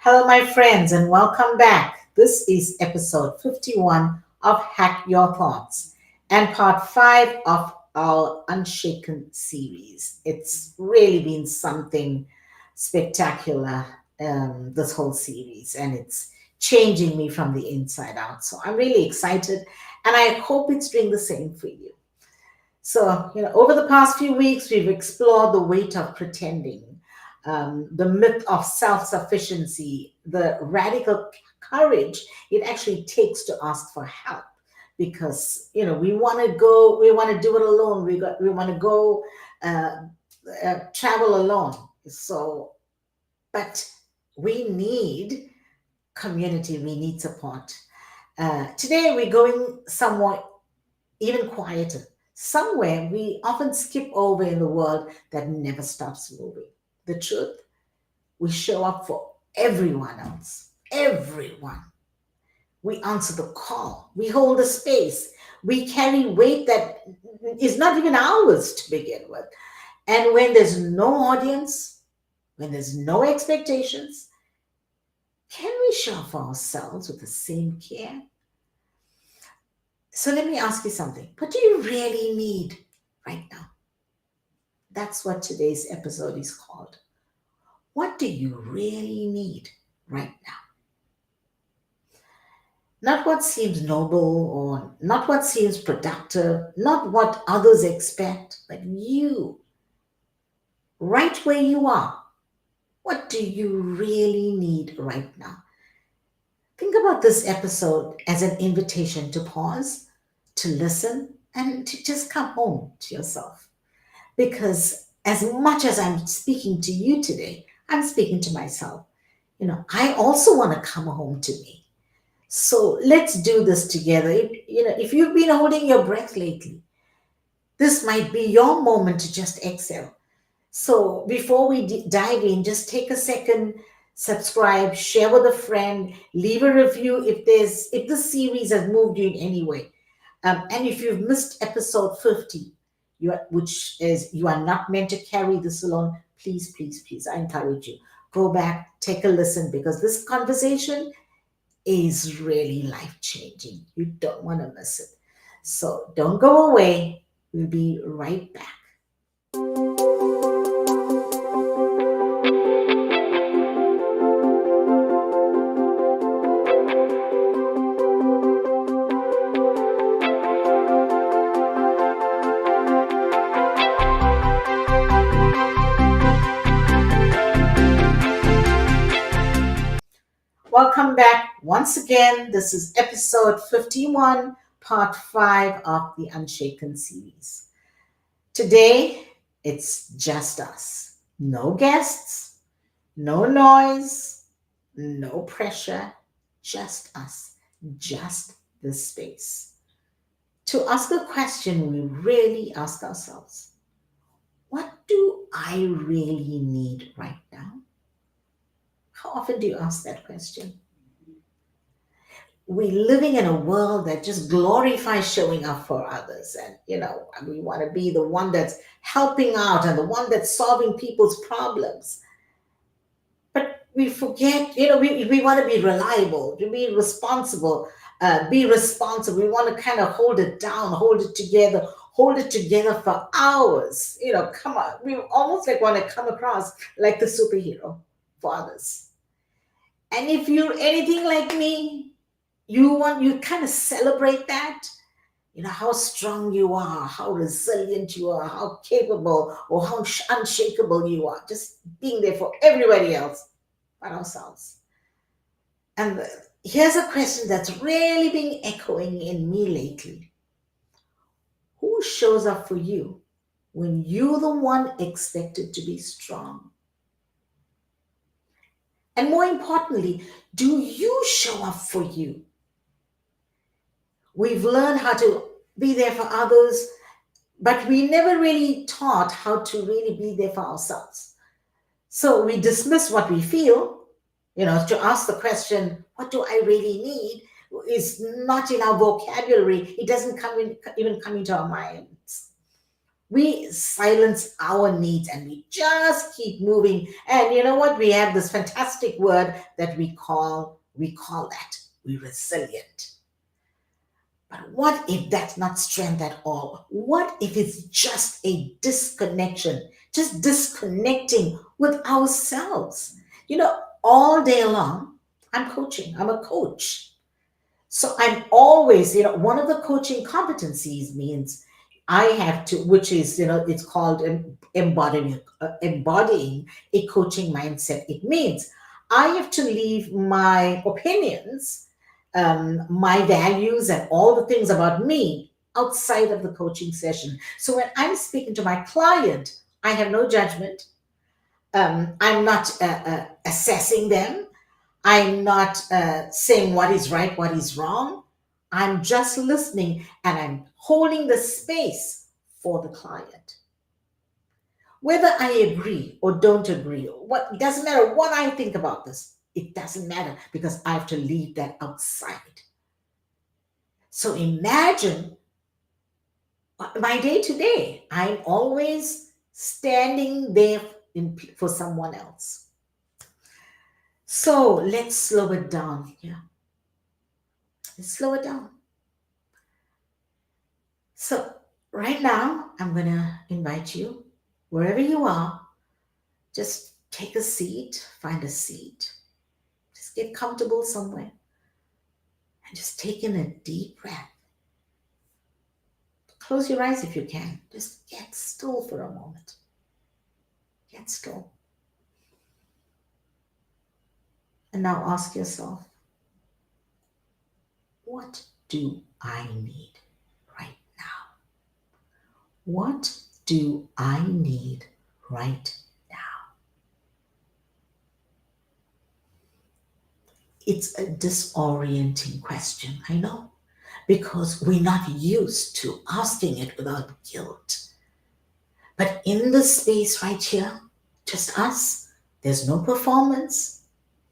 Hello, my friends, and welcome back. This is episode 51 of Hack Your Thoughts and part 5 of our Unshaken series. It's really been something spectacular, this whole series, and it's changing me from the inside out. So I'm really excited, and I hope it's doing the same for you. So, over the past few weeks, we've explored the weight of pretending, the myth of self sufficiency, the radical courage it actually takes to ask for help. Because, we want to go, we want to do it alone, we want to go uh, travel alone. So, but we need community, we need support. Today, we're going somewhat even quieter, somewhere we often skip over in the world that never stops moving. The truth, we show up for everyone else, everyone. We answer the call, we hold a space, we carry weight that is not even ours to begin with. And when there's no audience, when there's no expectations, can we show up for ourselves with the same care? So let me ask you something. What do you really need right now? That's what today's episode is called. What do you really need right now? Not what seems noble or not what seems productive, not what others expect, but you, right where you are. What do you really need right now? Think about this episode as an invitation to pause, to listen, and to just come home to yourself. Because as much as I'm speaking to you today, I'm speaking to myself. I also want to come home to me. So let's do this together. If you've been holding your breath lately, this might be your moment to just exhale. So before we dive in, just take a second, subscribe, share with a friend, leave a review if this series has moved you in any way. And if you've missed episode 50, which is you are not meant to carry this alone, please, please, please, I encourage you. Go back, take a listen, because this conversation is really life changing. You don't want to miss it. So don't go away. We'll be right back. Welcome back once again. This is episode 51, part 5 of the Unshaken series. Today, it's just us. No guests, no noise, no pressure, just us, just the space. To ask a question we really ask ourselves: what do I really need right now? How often do you ask that question? We're living in a world that just glorifies showing up for others. And, we want to be the one that's helping out and the one that's solving people's problems. But we forget, we want to be reliable, to be responsible. We want to kind of hold it down, hold it together for hours. Come on. We almost like want to come across like the superhero for others. And if you're anything like me, you kind of celebrate that, how strong you are, how resilient you are, how capable or how unshakable you are, just being there for everybody else but ourselves. And here's a question that's really been echoing in me lately: who shows up for you when you're the one expected to be strong? And more importantly, do you show up for you? We've learned how to be there for others, but we never really taught how to really be there for ourselves. So we dismiss what we feel, to ask the question, what do I really need, is not in our vocabulary. It doesn't even come into our minds. We silence our needs and we just keep moving. And you know what? We have this fantastic word that we call that we resilient. But what if that's not strength at all? What if it's just a disconnection, just disconnecting with ourselves? You know, all day long, I'm coaching, I'm a coach. So I'm always, one of the coaching competencies means I have to, which is, it's called embodying a coaching mindset. It means I have to leave my opinions, my values, and all the things about me outside of the coaching session. So when I'm speaking to my client, I have no judgment. I'm not assessing them. I'm not saying what is right, what is wrong. I'm just listening and I'm holding the space for the client. Whether I agree or don't agree, what it doesn't matter what I think about this. It doesn't matter because I have to leave that outside. So imagine my day to day. I'm always standing there for someone else. So let's slow it down. Yeah, let's slow it down. So, right now, I'm going to invite you, wherever you are, just take a seat, find a seat, just get comfortable somewhere, and just take in a deep breath. Close your eyes if you can. Just get still for a moment. Get still. And now ask yourself, what do I need right now? What do I need right now? It's a disorienting question, I know, because we're not used to asking it without guilt. But in the space right here, just us, there's no performance.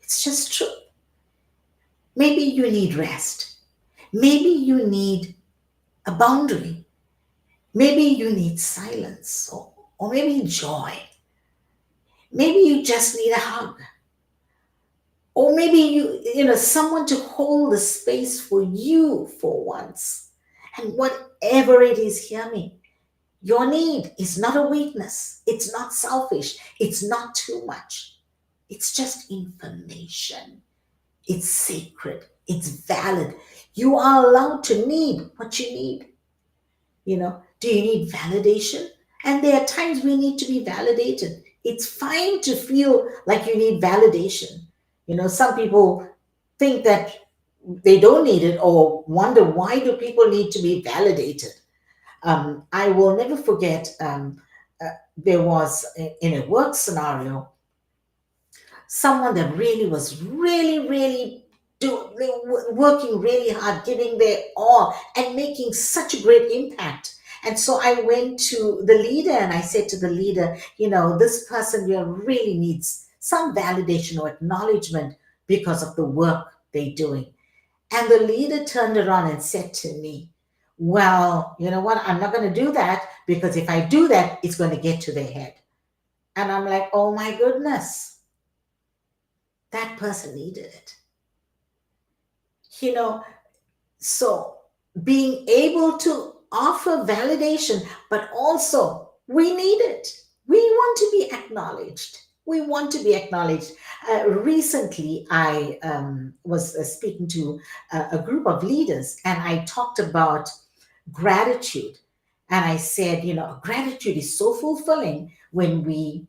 It's just truth. Maybe you need rest. Maybe you need a boundary. Maybe you need silence or maybe joy. Maybe you just need a hug. Or maybe someone to hold the space for you for once. And whatever it is, hear me. Your need is not a weakness. It's not selfish. It's not too much. It's just information. It's sacred. It's valid. You are allowed to need what you need. Do you need validation? And there are times we need to be validated. It's fine to feel like you need validation. Some people think that they don't need it or wonder why do people need to be validated. I will never forget, there was in a work scenario someone that really was really, really working really hard, giving their all, and making such a great impact. And so I went to the leader and I said to the leader, this person here really needs some validation or acknowledgement because of the work they're doing. And the leader turned around and said to me, well, you know what? I'm not going to do that because if I do that, it's going to get to their head. And I'm like, oh my goodness, that person needed it. You know, so being able to offer validation, but also we need it. We want to be acknowledged. We want to be acknowledged. Recently, I was speaking to a group of leaders and I talked about gratitude. And I said, gratitude is so fulfilling when we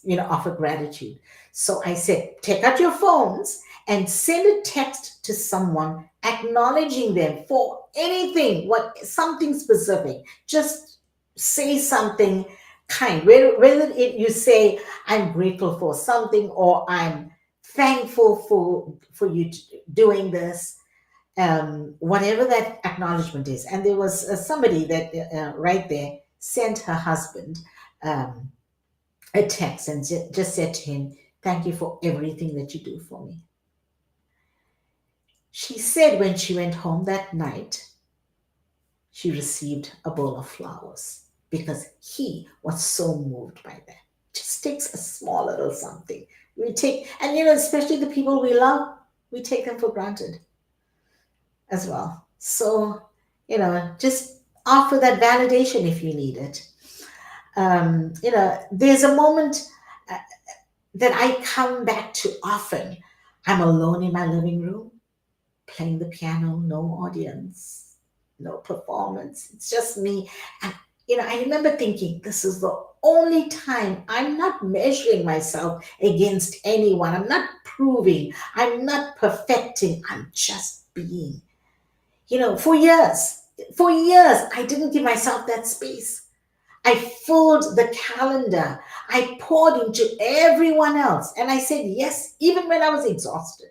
offer gratitude. So I said, take out your phones and send a text to someone acknowledging them for anything, something specific. Just say something kind. Whether you say, I'm grateful for something or I'm thankful for you doing this, whatever that acknowledgement is. And there was somebody that right there sent her husband a text and just said to him, thank you for everything that you do for me. She said when she went home that night, she received a bowl of flowers. because he was so moved by that. Just takes a small little something. We take, and especially the people we love, we take them for granted as well. So, just offer that validation if you need it. There's a moment uh, that I come back to often. I'm alone in my living room, playing the piano, no audience, no performance. It's just me. And, I remember thinking, this is the only time I'm not measuring myself against anyone. I'm not proving, I'm not perfecting, I'm just being. For years, I didn't give myself that space. I filled the calendar. I poured into everyone else. And I said yes, even when I was exhausted,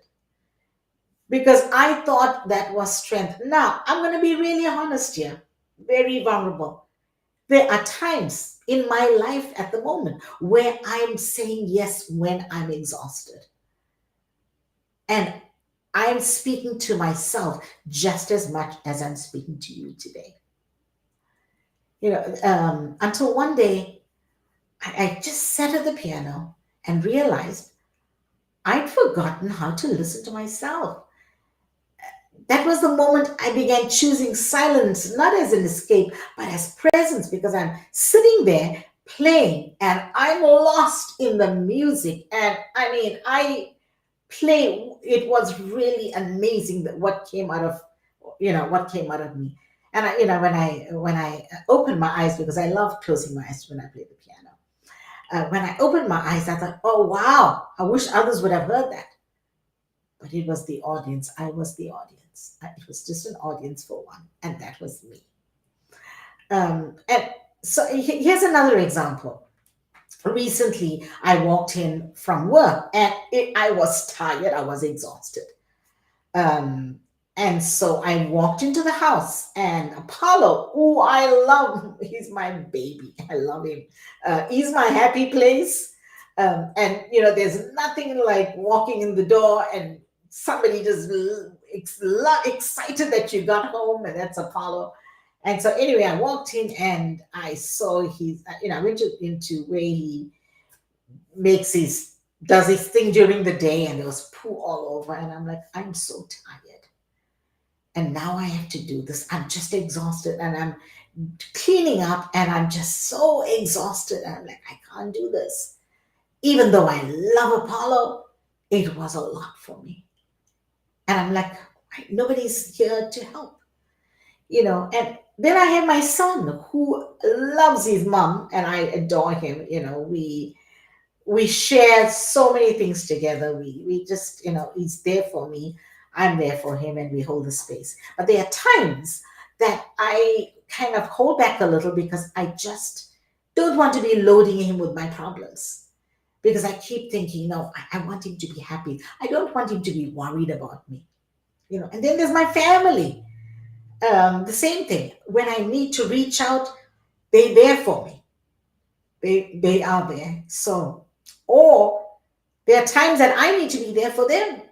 because I thought that was strength. Now, I'm going to be really honest here, very vulnerable. There are times in my life at the moment where I'm saying yes when I'm exhausted. And I'm speaking to myself just as much as I'm speaking to you today. Until one day, I just sat at the piano and realized I'd forgotten how to listen to myself. That was the moment I began choosing silence, not as an escape, but as presence, because I'm sitting there playing and I'm lost in the music. And I mean, it was really amazing that what came out of me. And when I opened my eyes, because I love closing my eyes when I play the piano. When I opened my eyes, I thought, oh wow, I wish others would have heard that. But it was the audience. I was the audience. It was just an audience for one, and that was me. And so here's another example. Recently, I walked in from work, and I was tired. I was exhausted. Um, and so I walked into the house, and Apollo, who I love, he's my baby. I love him. He's my happy place. And there's nothing like walking in the door and somebody just excited that you got home, and that's Apollo. And so anyway, I walked in and I saw I went into where he makes his does his thing during the day, and there was poo all over, and I'm like, I'm so tired, and now I have to do this. I'm just exhausted, and I'm cleaning up, and I'm just so exhausted, and I'm like, I can't do this. Even though I love Apollo, it was a lot for me. And I'm like, nobody's here to help, And then I have my son who loves his mom, and I adore him. We share so many things together. We just, he's there for me. I'm there for him, and we hold the space. But there are times that I kind of hold back a little because I just don't want to be loading him with my problems. Because I keep thinking, no, I want him to be happy. I don't want him to be worried about me. And then there's my family. The same thing. When I need to reach out, they're there for me. They are there. So, or there are times that I need to be there for them.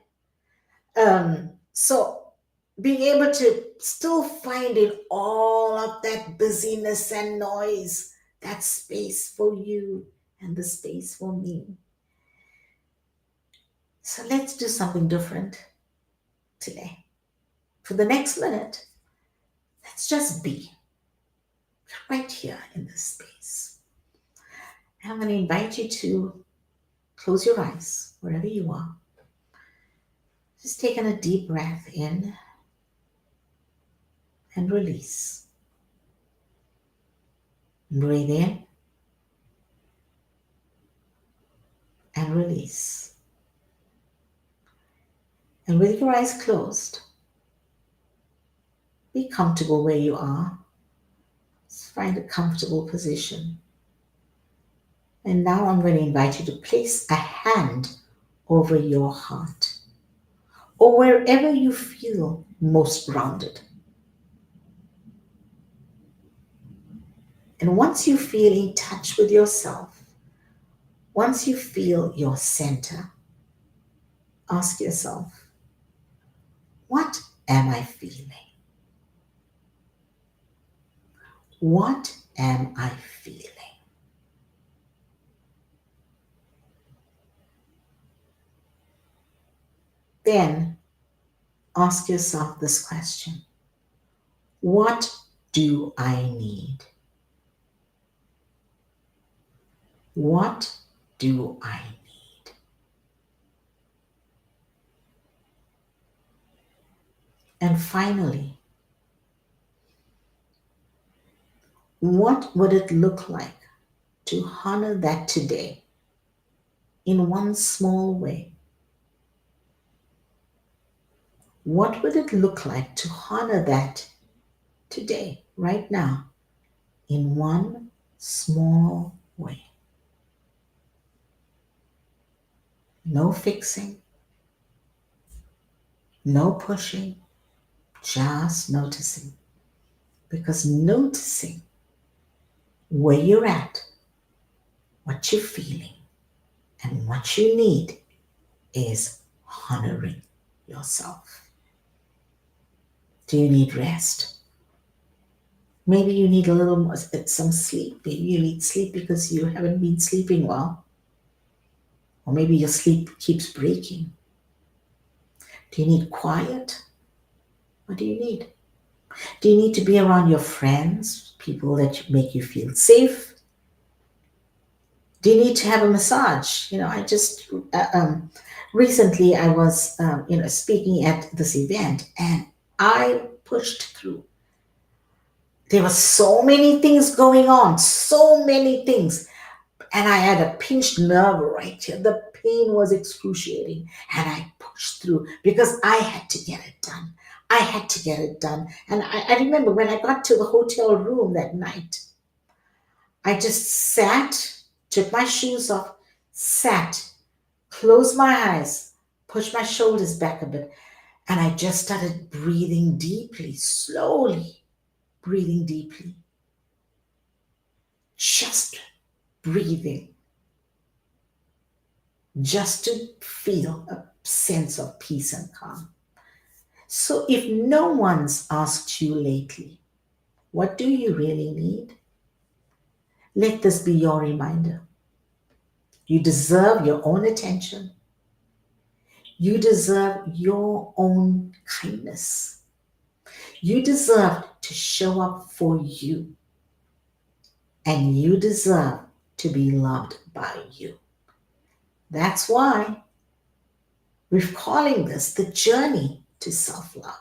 So being able to still find in all of that busyness and noise, that space for you and the space for me. So let's do something different today. For the next minute, let's just be right here in this space. And I'm going to invite you to close your eyes wherever you are. Just taking a deep breath in and release. Breathe in and release. And with your eyes closed, be comfortable where you are. Just find a comfortable position. And now I'm going to invite you to place a hand over your heart or wherever you feel most grounded. And once you feel in touch with yourself, once you feel your center, ask yourself, what am I feeling? What am I feeling? Then ask yourself this question: what do I need? What do I need? And finally, what would it look like to honor that today in one small way? What would it look like to honor that today, right now, in one small way? No fixing, no pushing, just noticing. Because noticing where you're at, what you're feeling, and what you need is honoring yourself. Do you need rest? Maybe you need a little more, some sleep. Maybe you need sleep because you haven't been sleeping well. Or maybe your sleep keeps breaking. Do you need quiet? What do you need? Do you need to be around your friends, people that make you feel safe? Do you need to have a massage? I just recently I was speaking at this event, and I pushed through. There were so many things going on, so many things, and I had a pinched nerve right here. The pain was excruciating, and I pushed through because I had to get it done. I had to get it done. And I remember when I got to the hotel room that night, I just sat, took my shoes off, sat, closed my eyes, pushed my shoulders back a bit, and I just started breathing deeply, slowly breathing deeply, just breathing, just to feel a sense of peace and calm. So, if no one's asked you lately, what do you really need? Let this be your reminder. You deserve your own attention. You deserve your own kindness. You deserve to show up for you. And you deserve to be loved by you. That's why we're calling this the journey to self love.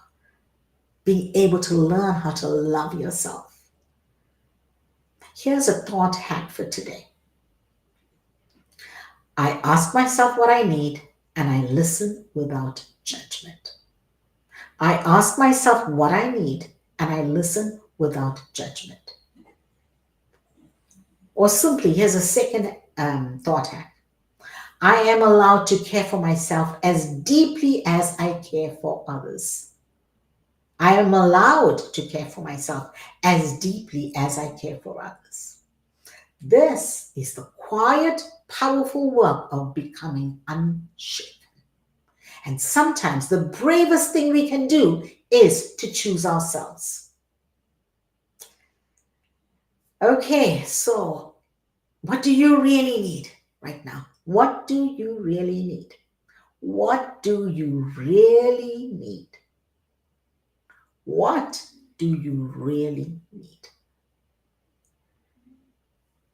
Being able to learn how to love yourself. Here's a thought hack for today. I ask myself what I need and I listen without judgment. I ask myself what I need and I listen without judgment. Or simply, here's a second thought hack. I am allowed to care for myself as deeply as I care for others. I am allowed to care for myself as deeply as I care for others. This is the quiet, powerful work of becoming unshaken. And sometimes the bravest thing we can do is to choose ourselves. Okay, so what do you really need right now? What do you really need? What do you really need? What do you really need?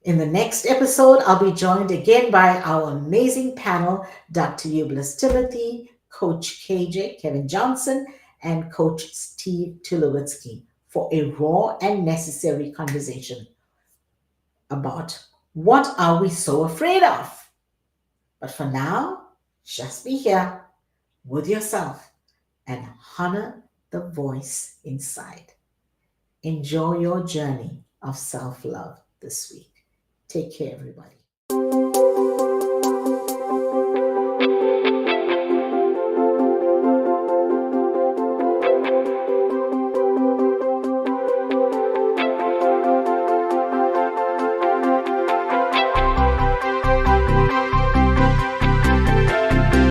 In the next episode, I'll be joined again by our amazing panel, Dr. Eublis Timothy, Coach KJ, Kevin Johnson, and Coach Steve Tulowitzki for a raw and necessary conversation about what are we so afraid of. But for now, just be here with yourself and honor the voice inside. Enjoy your journey of self love this week. Take care, everybody.